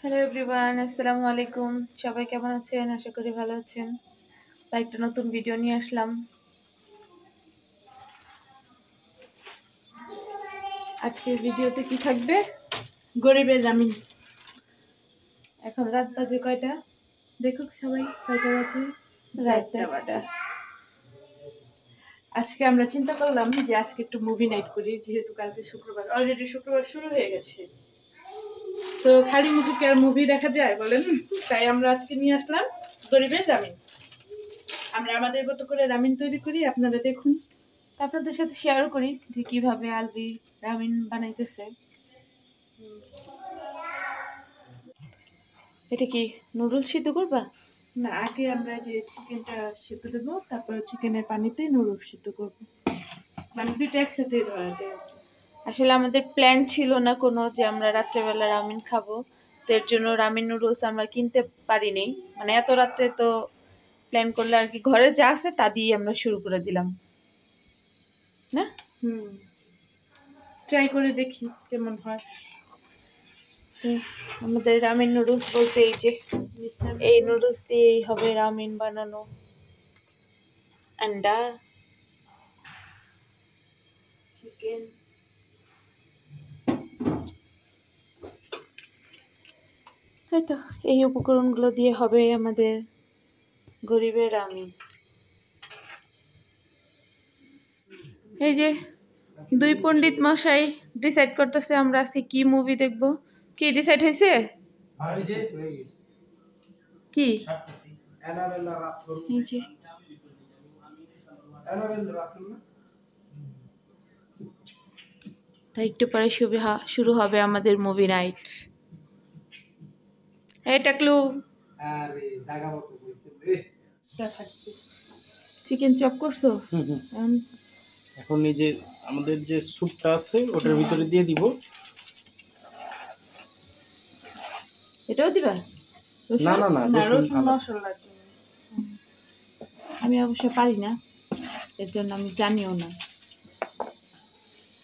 Hello everyone, আসসালামু আলাইকুম। সবাই কেমন আছেন? আশা করি ভালো আছেন। তাই একটা নতুন ভিডিও নিয়ে আসলাম। আজকের ভিডিওতে কি থাকবে? গরিবের রামিন। এখন রাত বাজে কয়টা? দেখুক সবাই কয়টা বাজে? রাত 1:30। আজকে আমরা চিন্তা করলাম যে আজকে একটু মুভি নাইট করি, যেহেতু কালকে শুক্রবার, অলরেডি শুক্রবার শুরু হয়ে গেছে। তো খালি মুখে কি আর মুভি দেখা যায় বলেন? তাই আমরা আজকে নিয়ে আসলাম গরিবের রামিন। আমরা আমাদের মতো করে রামিন তৈরি করি, আপনারা দেখুন। আপনাদের সাথে শেয়ারও করি যে কিভাবে আলবি রামিন বানাইতেছে। এটা কি নুডলস সিদ্ধ করবা? না, আগে আমরা যে চিকেনটা সিদ্ধ দেবো, তারপর চিকেনের পানিতে নুডলস সিদ্ধ করব। মানে দুইটা একসাথে ধরা যায়। আসলে আমাদের প্ল্যান ছিল না কোনো যে আমরা রাত্রেবেলা রামিন খাবো, তো এর জন্য রামিন নুডলস আমরা কিনতে পারিনি। মানে এত রাত্রে তো প্ল্যান করলে আর কি, ঘরে যা আছে তা দিয়ে আমরা শুরু করে দিলাম না। ট্রাই করে দেখি কেমন হয়। তো আমাদের রামেন নুডলস বলতে এই নুডলস দিয়েই হবে রামেন বানানো। আন্ডা, চিকেন, হয়তো এই উপকরণগুলো দিয়ে হবে আমাদের গরিবের রামেন। এই যে দুই পণ্ডিত মশাই ডিসাইড করতেছে আমরা আজকে কি মুভি দেখবো। কি ডিসাইড হয়েছে? কি? এই যে তাই একটু পরে শুরু হবে আমাদের মুভি নাইট। এটা ক্লু। চিকেন চপ করছো? এখন এই যে আমাদের যে স্যুপটা আছে ওটার ভিতরে দিয়ে দিব। এটাও দিবা? না না না, রসুন মশলা। আমি অবশ্য পারি না, এর জন্য আমি জানিও না।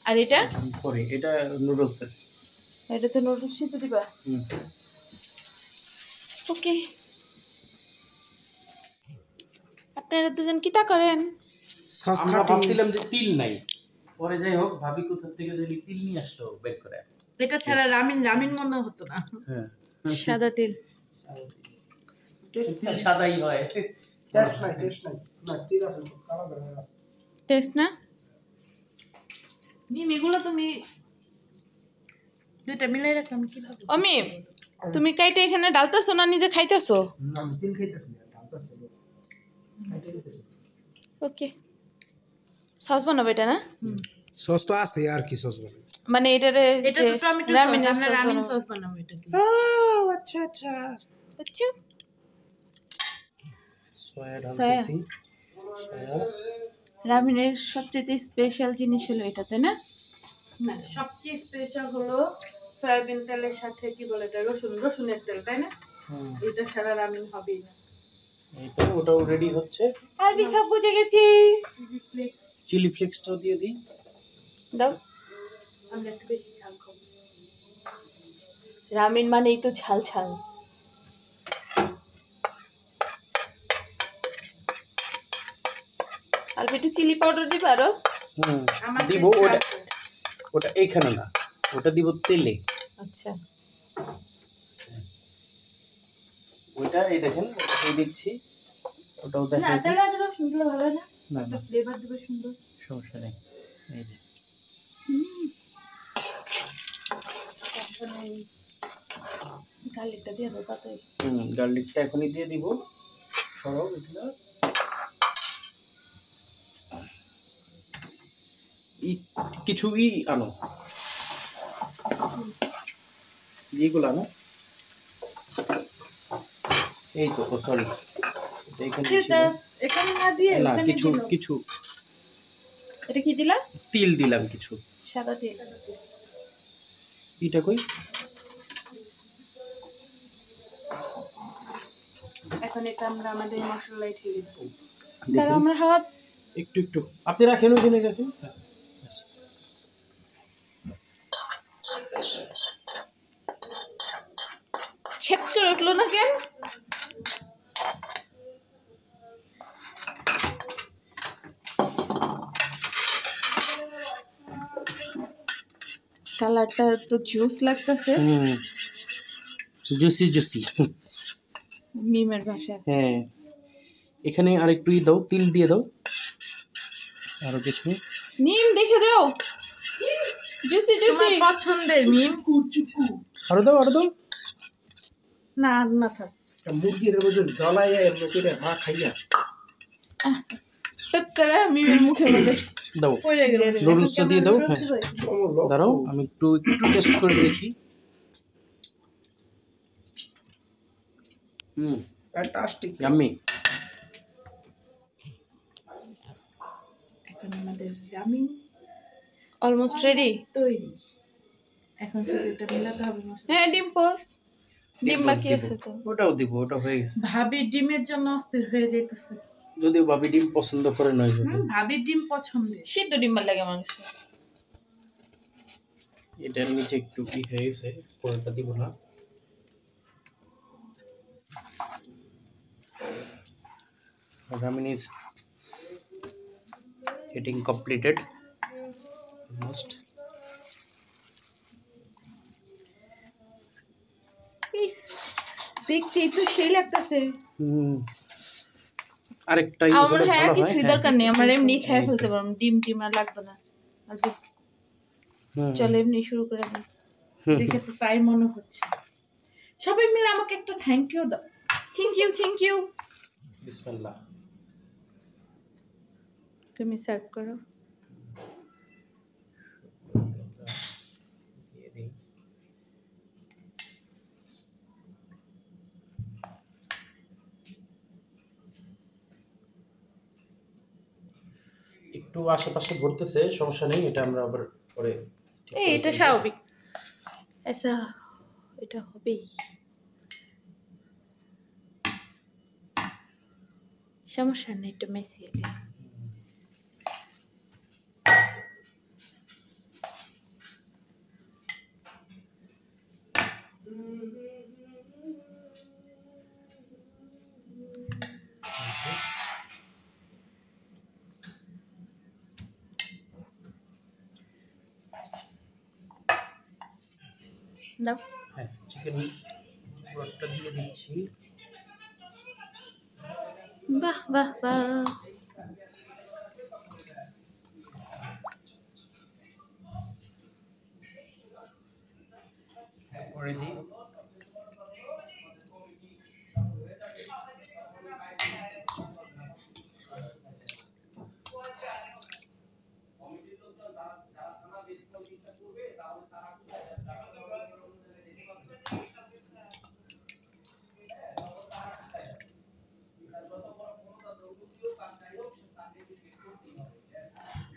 আর এটা পরে এটা নুডলসের। এটা তো নুডলস সিদ্ধ দিবা। ওকে, আপনারা দুজন কি তা করেন? আমরা ভাবছিলাম যে তিল নাই, পরে যাই হোক ভাবি কোথা থেকে যদি তিল নিয়ে আসলো বের করে। এটা ছাড়া রামিন রামিন মনে হতো না। হ্যাঁ, সাদা তিল। তিল সাদাই হয়। টেস্ট না? মিম, এগুলো তুমি দুইটা মিলাই রাখলাম কিভাবে? ও মিম, তুমি কাইটা এখানে ডালতাছো না নিজে খাইতাছো? না, আমি তিল খাইতেছি না, ডালতেছি না। খাইতে খাইতেছি। ওকে, সস বানাবে এটা না? সস তো আছে, আর কি সস বানাবে? মানে এটারে এটা যে তো টমেটো সস, রামিনের আমরা সস রামিন বানাবো। সস বানাবো এটা দিয়ে। ও আচ্ছা আচ্ছা। বুঝছো? Soya soya. ঢালতেছি। সয়া রামিনের সবচেয়ে স্পেশাল জিনিস হলো এটাতে না? না, সবচেয়ে স্পেশাল হলো সয়াবিন তেলের সাথে কি বলে এটা, রসুনের তেল, তাই না? এটা ছাড়া রামিন হবেই না। এই তো ওটাও রেডি হচ্ছে। আমি সব বুঝে গেছি। চিলি ফ্লেক্সটাও দিয়ে দিই। দাও। আমরা একটু বেশি ঝাল খাবো। রামিন মানেই তো ঝাল ঝাল। অল্প একটু চিলি পাউডার দিবা আরো? দিব। ওটা ওটা এইখানে না, ওটা দিব তেলে। আচ্ছা, ওইটা এই দেখেন এই দিচ্ছি, ওটাও না, দেখাই দিই। তেলে আগে রসুন দিলে ভালো হয় না? না একটা না, ফ্লেভার দিবে সুন্দর। সমস্যা নেই। এই যে গার্লিকটা দিয়ে দাও তাড়াতাড়ি। গার্লিকটা এখনই দিয়ে দিব। সরাও এগুলো। কিছুই আনো, যেগুলো আনো। এই তো, সরি, এখানে ছিল এখানে না দিয়ে না। ওখানে কিছু দিলো। কিছু এটা কি দিলা? তিল দিলাম কিছু। সাদা তিল। এটা কই? এখন এটা আমরা আমাদের মশলায় ঢেলে দেবো। দাঁড়াও, দেখেন আমরা হাত। একটু একটু আপনি রাখেন, ওখানে রাখেন। আসলো না কেন? কালারটা তো জুস লাগতেছে জুসি জুসি। মিমের ভাষায়। হ্যাঁ, এখানে আরেকটু দাও, তিল দিয়ে দাও, আরো কিছু। মিম দেখে যাও, জুসি জুসি। তোমার পছন্দের মিম। আরো দাও, আরো দাও। না আর না থাক। মুরগির মধ্যে জ্বলাইয়া এমনি করে মা খাইয়া টক্করা মিমের মুখের মধ্যে দাও, পড়ে গেল। দিয়ে দিবি। নুডলসটা দিয়ে দাও। হ্যাঁ, চমলক। দাঁড়াও আমি একটু টেস্ট করে দেখি। ফ্যান্টাস্টিক। ইয়াম্মি। এখন আমাদের রামিন অলমোস্ট রেডি। তৈরি। এখন শুধু এটা মিলাতে হবে মশলা। হ্যাঁ, ডিম পোস্ট, ডিম দিব, বাকি দিব। আছে তো। ওটাও দিব, ওটা হয়ে গেছে। ভাবি ডিমের জন্য অস্থির হয়ে যাইতেছে। যদিও ভাবি ডিম পছন্দ করে নয় যদি। ভাবির ডিম পছন্দের। সিদ্ধ ডিম ভাল লাগে আমার কাছে। এটার নিচে একটু কি হয়ে গেছে, পরেরটা দিব না। Ramen is getting completed almost. ইস, দেখতেই তো সেই লাগতেছে। আরেকটা আমার হলে হ্যাঁ ভালো হয়। কিছুই দরকার নেই, আমার এমনি খেয়ে ফেলতে পারবো, ডিম টিম আর লাগবে না। চলো এমনি শুরু করে দিই। দেখে তো তাই মনে হচ্ছে। সবাই মিলে আমাকে একটা থ্যাংক ইউ দাও। Thank you, thank you. বিসমিল্লাহ। তুমি সার্ভ করো। দিয়ে দিই। একটু আশেপাশে ঘুরতেছে, সমস্যা নেই, এটা আমরা আবার পরে ঠিক করে এটা ফেলবো। স্বাভাবিক। আচ্ছা, এটা হবেই, সমস্যা নেই, একটু মেসি হলে। দাও। হ্যাঁ, চিকেন ব্রথটা দিয়ে দিচ্ছি। বাহ বাহ বাহ। করে দিই।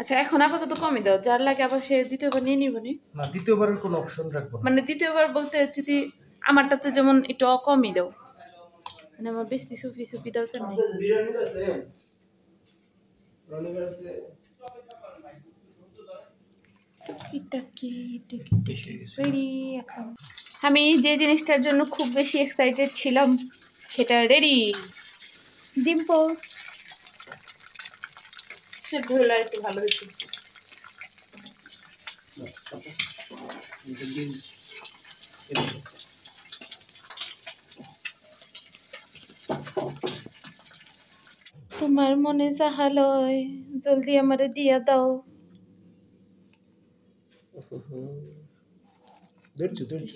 আচ্ছা, এখন আপাতত কমই দাও, যার লাগে আবার সে দ্বিতীয়বার নিয়ে নিব নি। না, দ্বিতীয়বারের কোনো অপশন রাখবো না। মানে দ্বিতীয়বার বলতে যদি আমারটাতে যেমন একটু কমই দাও, মানে আমার বেশি সুফি সুফি দরকার নেই। বিরিয়ানি আছে রনি আছে। রেডি এখন। আমি যে জিনিসটার জন্য খুব বেশি এক্সাইটেড ছিলাম সেটা রেডি। ডিম পোস্ট সেদ্ধ হলে একটু ভালো হতো। তোমার মনে যাহা লয় জলদি আমারে দিয়া দাও। ধৈর্য ধৈর্য।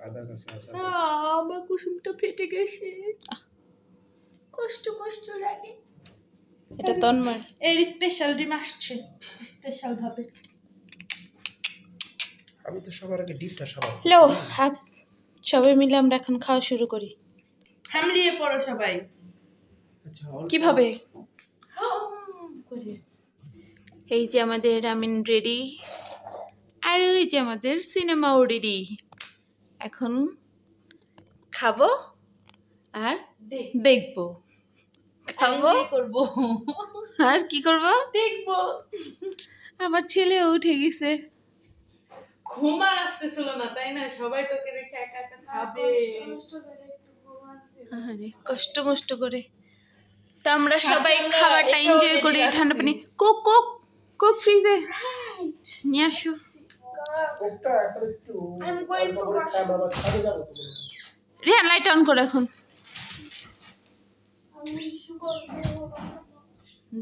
আদা গাছে আদা। আমার কুসুমটা ফেটে গেছে। কষ্ট কষ্ট লাগে। এটা তন্ময়। এর স্পেশাল ডিম আসছে স্পেশাল ভাবে। আমি তো সবার আগে ডিমটা সাবান। লো, সবাই মিলে আমরা এখন খাওয়া শুরু করি। হামলিয়ে পড়ো সবাই। আচ্ছা কিভাবে? করে এই যে আমাদের রামেন রেডি, আর ওই যে আমাদের সিনেমাও রেডি। এখন খাবো আর দেখবো। খাবো করব আর কি করবো? দেখবো। আমার ছেলেও উঠে গেছে। ঘুম আর আসতেছিল না তাই না, সবাই তোকে রেখে একা একা খাবে। আরে কষ্ট মষ্ট করে তো আমরা সাথে সবাই আমরা খাবারটা এটাও এনজয় ready করি, ঠান্ডা রাখছি। পানি কোক কোক কোক ফ্রিজে নিয়ে আসো। কোকটা এখন একটু অল্প করে খাই, আমরা আবার ছাদে যাবো তো বলে। রিয়ান লাইট অন করে এখন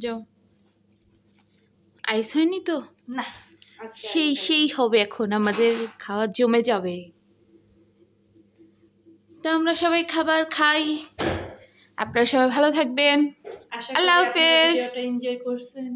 যাও। আইস হয়নি তো? না আজকে সেই সেই হবে, এখন আমাদের খাওয়া জমে যাবে। তো আমরা সবাই খাবার খাই, আপনারা সবাই ভালো থাকবেন। আশা আল্লাহ করি আপনারা হাফেজ। ভিডিওটা এনজয় করছেন।